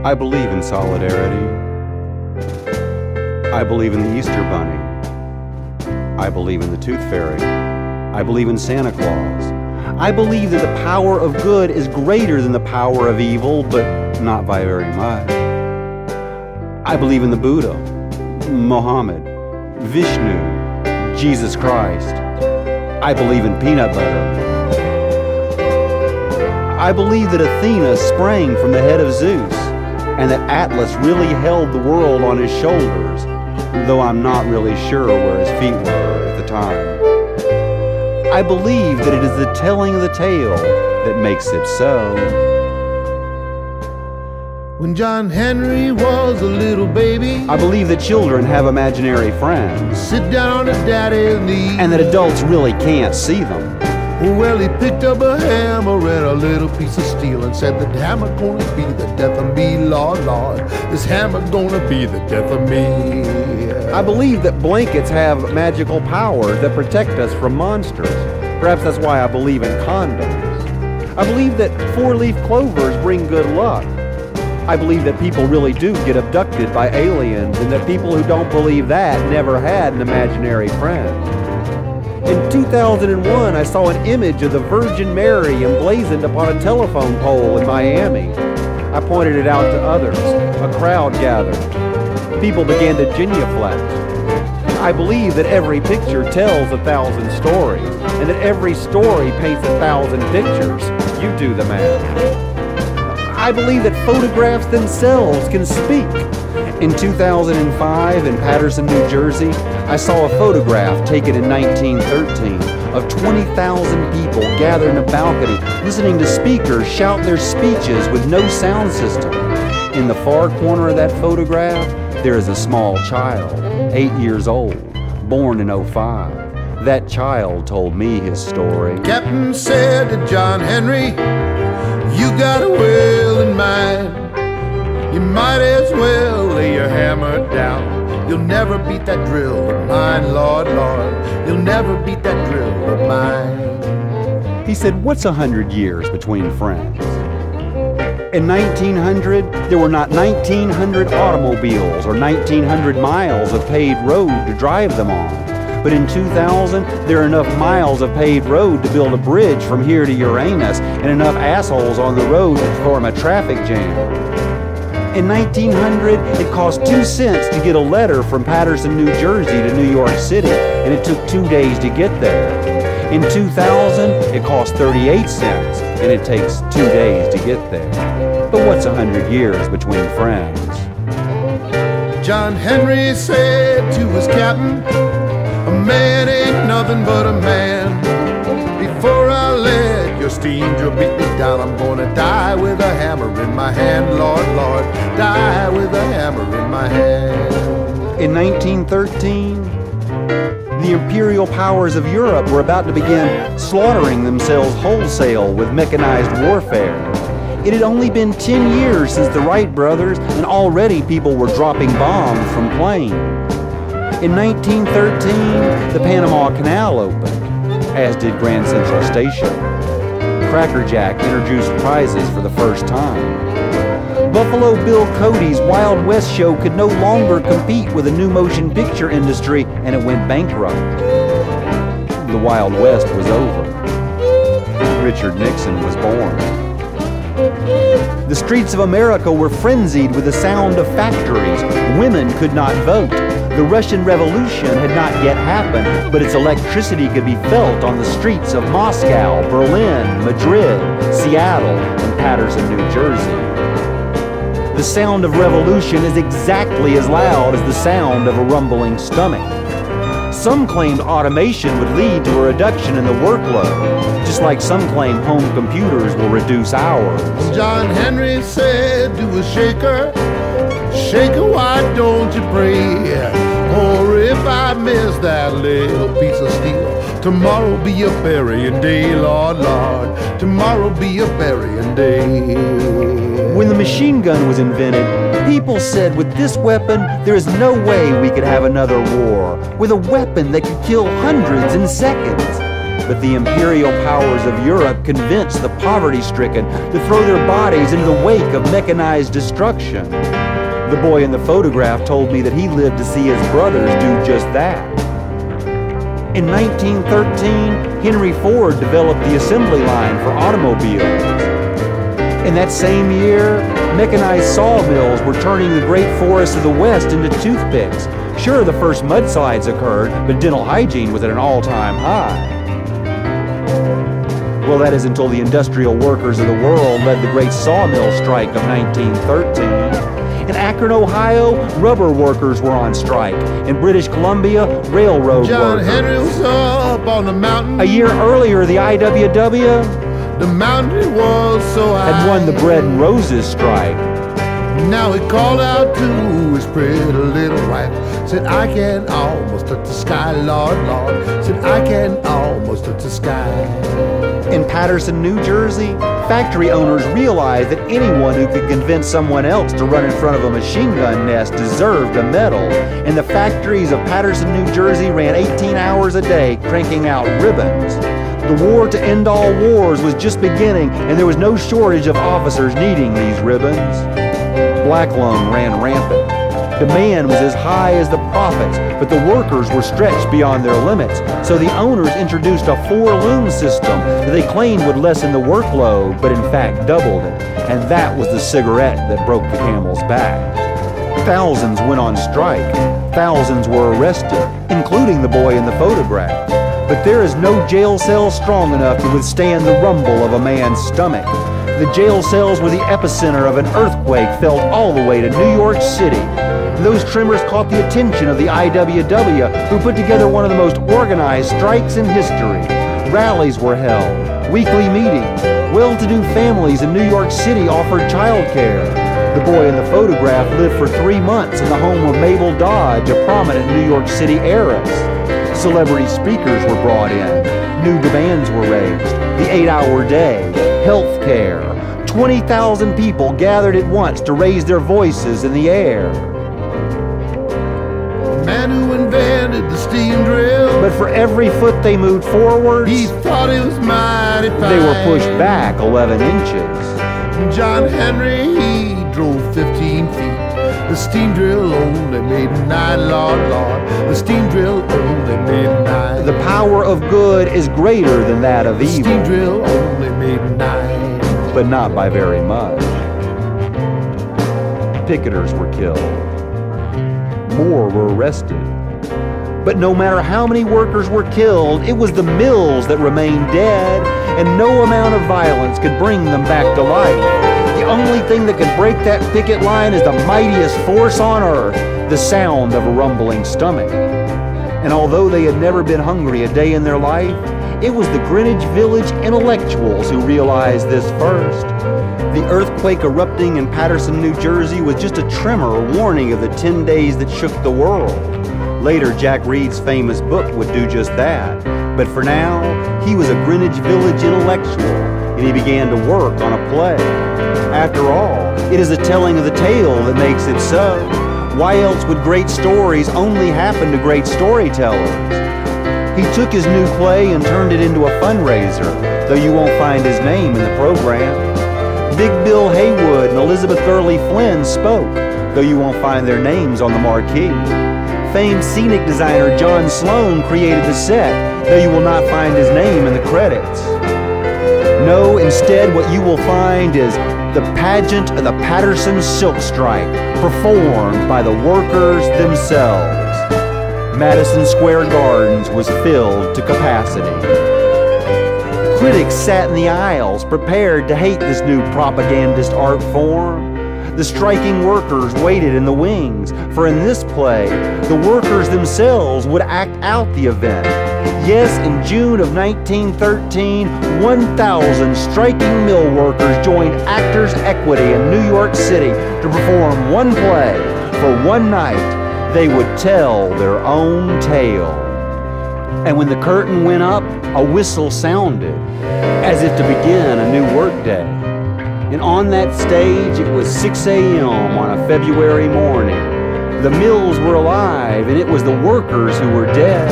I believe in solidarity. I believe in the Easter Bunny. I believe in the Tooth Fairy. I believe in Santa Claus. I believe that the power of good is greater than the power of evil, but not by very much. I believe in the Buddha, Muhammad, Vishnu, Jesus Christ. I believe in peanut butter. I believe that Athena sprang from the head of Zeus, and that Atlas really held the world on his shoulders, though I'm not really sure where his feet were at the time. I believe that it is the telling of the tale that makes it so. When John Henry was a little baby, I believe that children have imaginary friends, sit down on his daddy's knee, and that adults really can't see them. Well, he picked up a hammer and a little piece of steel and said, "The hammer gonna be the death of me, Lord, Lord. This hammer gonna be the death of me." I believe that blankets have magical powers that protect us from monsters. Perhaps that's why I believe in condoms. I believe that four-leaf clovers bring good luck. I believe that people really do get abducted by aliens, and that people who don't believe that never had an imaginary friend. In 2001, I saw an image of the Virgin Mary emblazoned upon a telephone pole in Miami. I pointed it out to others. A crowd gathered. People began to genuflect. I believe that every picture tells 1,000 stories, and that every story paints 1,000 pictures. You do the math. I believe that photographs themselves can speak. In 2005, in Paterson, New Jersey, I saw a photograph taken in 1913 of 20,000 people gathered in a balcony, listening to speakers shout their speeches with no sound system. In the far corner of that photograph, there is a small child, 8 years old, born in '05. That child told me his story. Captain said to John Henry, "You got a will in mind. You might as well lay your hammer down. You'll never beat that drill of mine, Lord, Lord. You'll never beat that drill of mine." He said, "What's 100 years between friends?" In 1900, there were not 1,900 automobiles or 1,900 miles of paved road to drive them on. But in 2000, there are enough miles of paved road to build a bridge from here to Uranus, and enough assholes on the road to form a traffic jam. In 1900, it cost 2 cents to get a letter from Paterson, New Jersey to New York City, and it took 2 days to get there. In 2000, it cost 38 cents, and it takes 2 days to get there. But what's 100 years between friends? John Henry said to his captain, "A man ain't nothing but a man. Before I let your steam drill beat me down, I'm gonna die with a hammer in my hand, Lord, Lord. Die with a hammer in my hand." In 1913, the imperial powers of Europe were about to begin slaughtering themselves wholesale with mechanized warfare. It had only been 10 years since the Wright brothers, and already people were dropping bombs from planes. In 1913, the Panama Canal opened, as did Grand Central Station. Cracker Jack introduced prizes for the first time. Buffalo Bill Cody's Wild West show could no longer compete with the new motion picture industry, and it went bankrupt. The Wild West was over. Richard Nixon was born. The streets of America were frenzied with the sound of factories. Women could not vote. The Russian Revolution had not yet happened, but its electricity could be felt on the streets of Moscow, Berlin, Madrid, Seattle, and Paterson, New Jersey. The sound of revolution is exactly as loud as the sound of a rumbling stomach. Some claimed automation would lead to a reduction in the workload, just like some claim home computers will reduce hours. John Henry said to a shaker, "Shaker, why don't you pray? Or if I miss that little piece of steel, tomorrow be a burying day, Lord, Lord. Tomorrow be a burying day." When the machine gun was invented, people said, "With this weapon, there is no way we could have another war. With a weapon that could kill hundreds in seconds." But the imperial powers of Europe convinced the poverty-stricken to throw their bodies into the wake of mechanized destruction. The boy in the photograph told me that he lived to see his brothers do just that. In 1913, Henry Ford developed the assembly line for automobiles. In that same year, mechanized sawmills were turning the great forests of the West into toothpicks. Sure, the first mudslides occurred, but dental hygiene was at an all-time high. Well, that is until the industrial workers of the world led the great sawmill strike of 1913. In Akron, Ohio, rubber workers were on strike. In British Columbia, railroad John workers. Henry was up on the mountain. A year earlier, the IWW The mountain was so high. had won the Bread and Roses strike. Now he called out to his pretty little wife. Said, I can almost touch the sky, Lord, Lord. Said, I can almost touch the sky. In Paterson, New Jersey, factory owners realized that anyone who could convince someone else to run in front of a machine gun nest deserved a medal. And the factories of Paterson, New Jersey ran 18 hours a day cranking out ribbons. The war to end all wars was just beginning, and there was no shortage of officers needing these ribbons. Black lung ran rampant. Demand was as high as the profits, but the workers were stretched beyond their limits. So the owners introduced a four-loom system that they claimed would lessen the workload, but in fact doubled it. And that was the cigarette that broke the camel's back. Thousands went on strike. Thousands were arrested, including the boy in the photograph. But there is no jail cell strong enough to withstand the rumble of a man's stomach. The jail cells were the epicenter of an earthquake felt all the way to New York City. Those tremors caught the attention of the IWW, who put together one of the most organized strikes in history. Rallies were held, weekly meetings. Well-to-do families in New York City offered child care. The boy in the photograph lived for 3 months in the home of Mabel Dodge, a prominent New York City heiress. Celebrity speakers were brought in. New demands were raised. The 8-hour day, health care. 20,000 people gathered at once to raise their voices in the air. The man who invented the steam drill, But for every foot they moved forward, he thought he was mighty fine. they were pushed back 11 inches. John Henry, he drove 15 feet. The steam drill only made 9, Lord, Lord. The steam drill only made 9. The power of good is greater than that of The steam evil, drill only made 9. but not by very much. Picketers were killed. More were arrested. But no matter how many workers were killed, it was the mills that remained dead, and no amount of violence could bring them back to life. The only thing that could break that picket line is the mightiest force on earth, the sound of a rumbling stomach. And although they had never been hungry a day in their life, it was the Greenwich Village intellectuals who realized this first. The earthquake erupting in Paterson, New Jersey was just a tremor warning of the 10 days that shook the world. Later, Jack Reed's famous book would do just that. But for now, he was a Greenwich Village intellectual, and he began to work on a play. After all, it is the telling of the tale that makes it so. Why else would great stories only happen to great storytellers? He took his new play and turned it into a fundraiser, though you won't find his name in the program. Big Bill Haywood and Elizabeth Gurley Flynn spoke, though you won't find their names on the marquee. Famed scenic designer John Sloan created the set, though you will not find his name in the credits. No, instead what you will find is the pageant of the Paterson Silk Strike, performed by the workers themselves. Madison Square Gardens was filled to capacity. Critics sat in the aisles, prepared to hate this new propagandist art form. The striking workers waited in the wings, for in this play, the workers themselves would act out the event. Yes, in June of 1913, 1,000 striking mill workers joined Actors' Equity in New York City to perform one play. For one night, they would tell their own tale. And when the curtain went up, a whistle sounded, as if to begin a new workday. And on that stage, it was 6 a.m. on a February morning. The mills were alive, and it was the workers who were dead.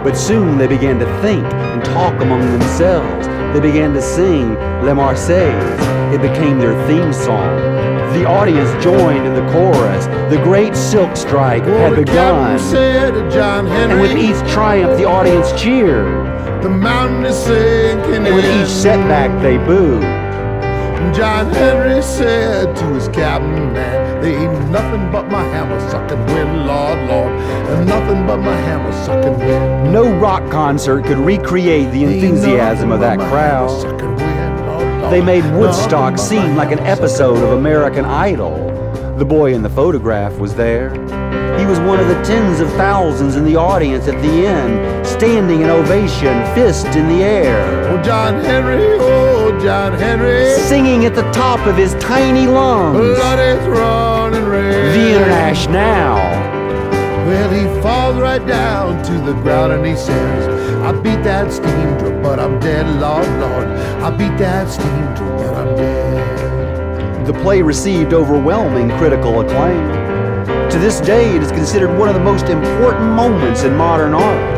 But soon they began to think and talk among themselves. They began to sing La Marseillaise. It became their theme song. The audience joined in the chorus. The great silk strike had begun. Said to John Henry, and with each triumph, the audience cheered. the mountain is sinking And with each setback, they booed. John Henry said to his captain, man, there ain't nothing but my hammer sucking wind, Lord, Lord, and nothing but my hammer sucking wind. No rock concert could recreate the enthusiasm of that crowd. They made Woodstock seem like an episode of American Idol. The boy in the photograph was there. He was one of the tens of thousands in the audience at the end, standing in ovation, fist in the air. Oh, John Henry, singing at the top of his tiny lungs. Blood is running red. The International. Well, he falls right down to the ground and he says, I beat that steam drum, but I'm dead, Lord, Lord. I beat that steam drum, but I'm dead. The play received overwhelming critical acclaim. To this day, it is considered one of the most important moments in modern art.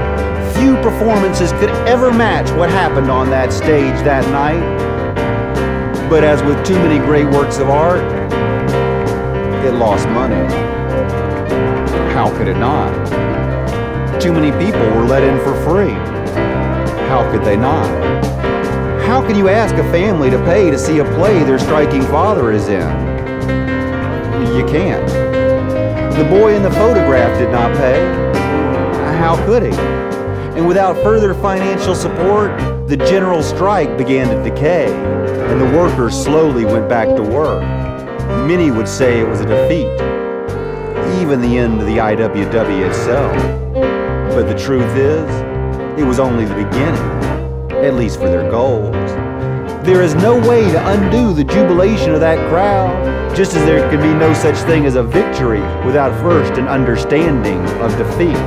Few performances could ever match what happened on that stage that night. But as with too many great works of art, it lost money. How could it not? Too many people were let in for free. How could they not? How can you ask a family to pay to see a play their striking father is in? You can't. The boy in the photograph did not pay. How could he? And without further financial support, the general strike began to decay, and the workers slowly went back to work. Many would say it was a defeat, even the end of the IWW itself. But the truth is, it was only the beginning, at least for their goals. There is no way to undo the jubilation of that crowd, just as there can be no such thing as a victory without first an understanding of defeat.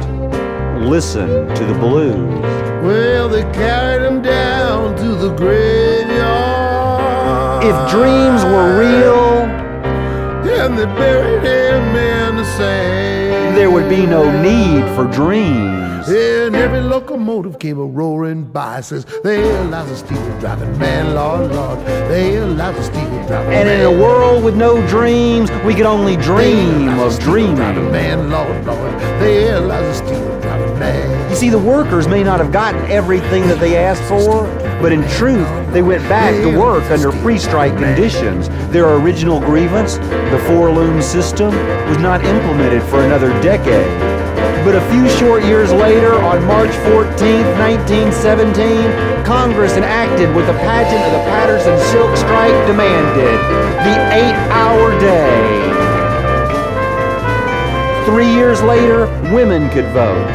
Listen to the blues. Well, they carried him down to the graveyard. If dreams were real, and they buried him in the sand, there would be no need for dreams. And every locomotive came a-roaring by, says, there lies a steeple-driving man, Lord, Lord, there lies a steeple-driving man. And in a world with no dreams, we could only dream of dreaming. Man, Lord, Lord, there lies a steeple-driving man. You see, the workers may not have gotten everything that they asked for, but in truth, they went back to work under pre-strike conditions. Their original grievance, the four-loom system, was not implemented for another decade. But a few short years later, on March 14th, 1917, Congress enacted what the pageant of the Paterson silk strike demanded: the 8-hour day. 3 years later, women could vote.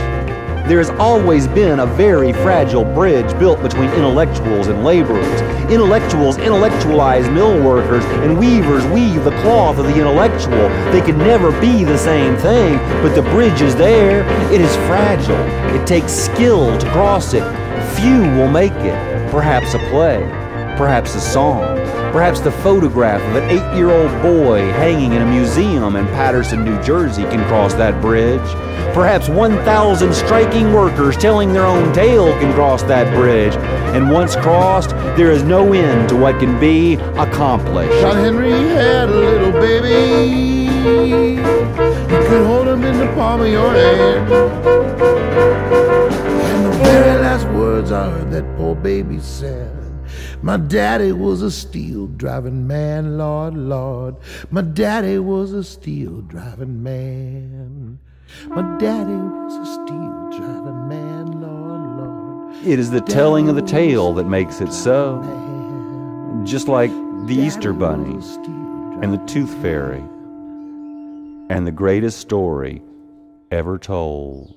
There has always been a very fragile bridge built between intellectuals and laborers. Intellectuals intellectualize mill workers, and weavers weave the cloth of the intellectual. They can never be the same thing, but the bridge is there. It is fragile. It takes skill to cross it. Few will make it. Perhaps a play, perhaps a song, perhaps the photograph of an 8-year-old boy hanging in a museum in Paterson, New Jersey can cross that bridge. Perhaps 1,000 striking workers telling their own tale can cross that bridge. And once crossed, there is no end to what can be accomplished. John Henry had a little baby. You could hold him in the palm of your hand. And the very last words I heard that poor baby said, my daddy was a steel-driving man, Lord, Lord. My daddy was a steel-driving man. My daddy was a steel-driving man, Lord, Lord. It is the telling of the tale that makes it so. Just like the Easter Bunny and the Tooth Fairy and the greatest story ever told.